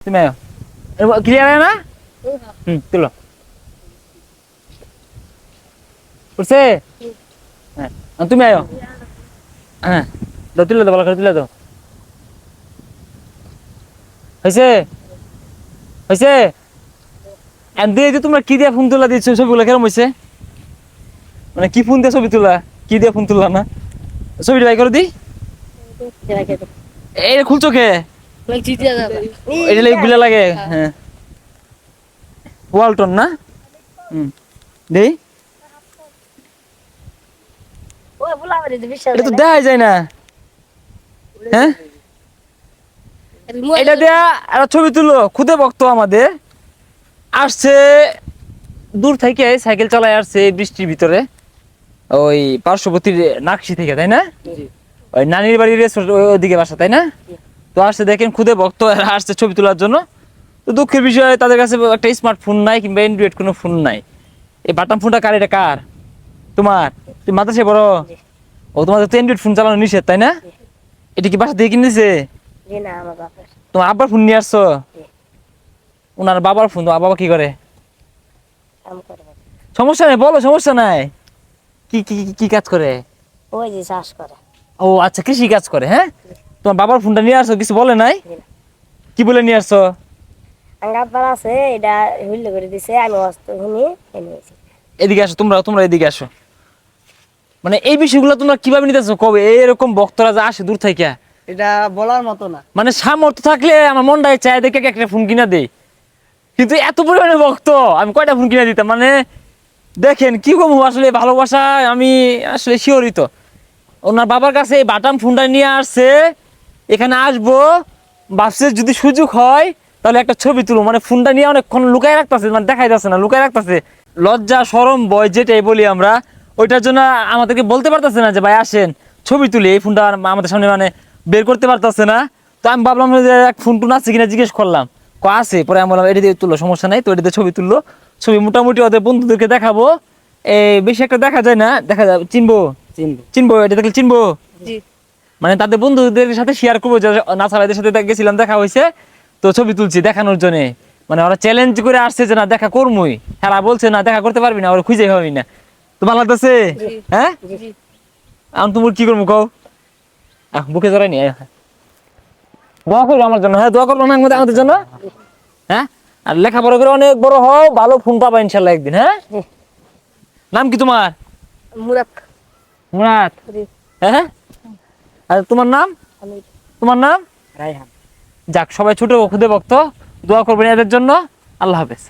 তুমি আয়ো ক্লিয়ার না তুলো উঠছে হ্যাঁ তুমি আয়ো হ্যাঁ দাও তুলে দাও ভালো করে তুলে দাও হয়েছে হয়েছে দিয়ে যে তোমরা কি দিয়ে ফোন তোলা দিচ্ছ ছবিগুলো কেরম হয়েছে মানে কি ফোন দিয়ে ছবি তোলা কি দিয়ে ফোন তুললা না ছবিটা বাই করে দি এই খুলছো কে এটা গুলা লাগে হ্যাঁ ওয়ালটন না দেই এটা তো দেখাই যায় না হ্যাঁ এটা দেয়া একটা ছবি তুলো খুদে বক্ত আমাদের আসছে দূর থেকে সাইকেল চালায় আসছে বৃষ্টির ভিতরে ওই পার্শ্ববর্তী নাকশি থেকে তাই না ওই নানির বাড়ির ওইদিকে বাসা তাই না তো আসছে দেখেন খুদে ভক্ত আসছে ছবি তোলার জন্য তো দুঃখের বিষয় তাদের কাছে একটা স্মার্টফোন নাই কিংবা অ্যান্ড্রয়েড কোনো ফোন নাই এই বাটাম ফোনটা কার এটা কার তোমার তুমি মাদ্রাসায় বড় ও তোমাদের তো অ্যান্ড্রয়েড ফোন চালানো নিষেধ তাই না এটা কি বাসা দিয়ে কিনেছে তোমার আব্বার ফোন নিয়ে আসছো ওনার বাবার ফোন তোমার বাবা কি করে সমস্যা নাই বলো সমস্যা নাই কি কি কি কাজ করে ওই যে চাষ করে ও আচ্ছা কৃষি কাজ করে হ্যাঁ তোমার বাবার ফোনটা নিয়ে আসছো কিছু বলে নাই কি বলে নিয়ে আসছো আঙ্গাপার আছে এটা হুইল করে দিছে আমি অস্ত শুনি এনেছি এদিকে আসো তোমরা তোমরা এদিকে আসো মানে এই বিষয়গুলো তোমরা কিভাবে নিতেছো কবে এরকম বক্তরা যা আসে দূর থেকে এটা বলার মতো না মানে সামর্থ্য থাকলে আমার মনটাই চায় দেখে একটা ফোন কিনা দেই কিন্তু এত পরিমাণে ভক্ত আমি কয়টা ফোন কিনা দিতাম মানে দেখেন কি কম আসলে ভালোবাসা আমি আসলে শিওরিত ওনার বাবার কাছে এই বাটাম ফোনটা নিয়ে আসছে এখানে আসবো ভাবছে যদি সুযোগ হয় তাহলে একটা ছবি তুলো মানে ফোনটা নিয়ে অনেকক্ষণ লুকায় রাখতেছে মানে দেখাই যাচ্ছে না লুকায় রাখতেছে লজ্জা শরম ভয় যেটাই বলি আমরা ওইটার জন্য আমাদেরকে বলতে পারতেছে না যে ভাই আসেন ছবি তুলি এই ফোনটা আমাদের সামনে মানে বের করতে পারতেছে না তো আমি ভাবলাম যে এক ফোন টুন আছে কিনা জিজ্ঞেস করলাম আছে পরে আমি বললাম এটা দিয়ে তুললো সমস্যা নাই তো এটা দিয়ে ছবি তুললো ছবি মোটামুটি ওদের বন্ধুদেরকে দেখাবো এই বেশি একটা দেখা যায় না দেখা যাবে চিনবো চিনবো এটা দেখলে চিনবো মানে তাদের বন্ধুদের সাথে শেয়ার করবো যে নাসা ভাইদের সাথে গেছিলাম দেখা হয়েছে তো ছবি তুলছি দেখানোর জন্য মানে ওরা চ্যালেঞ্জ করে আসছে যে না দেখা করবই হ্যাঁ বলছে না দেখা করতে পারবি না ওরা খুঁজে হবি না তোমার লাগতেছে হ্যাঁ আমি তোমার কি করবো কও বুকে জড়াই নি দোয়া করবো আমার জন্য হ্যাঁ দোয়া করবো না আমাদের জন্য হ্যাঁ আর লেখাপড়া করে অনেক বড় হও ভালো ফোন পাবা ইনশাল্লাহ একদিন হ্যাঁ নাম কি তোমার মুরাদ মুরাদ হ্যাঁ আর তোমার নাম তোমার নাম রায়হান যাক সবাই ছোট খুদে ভক্ত দোয়া করবেন এদের জন্য আল্লাহ হাফেজ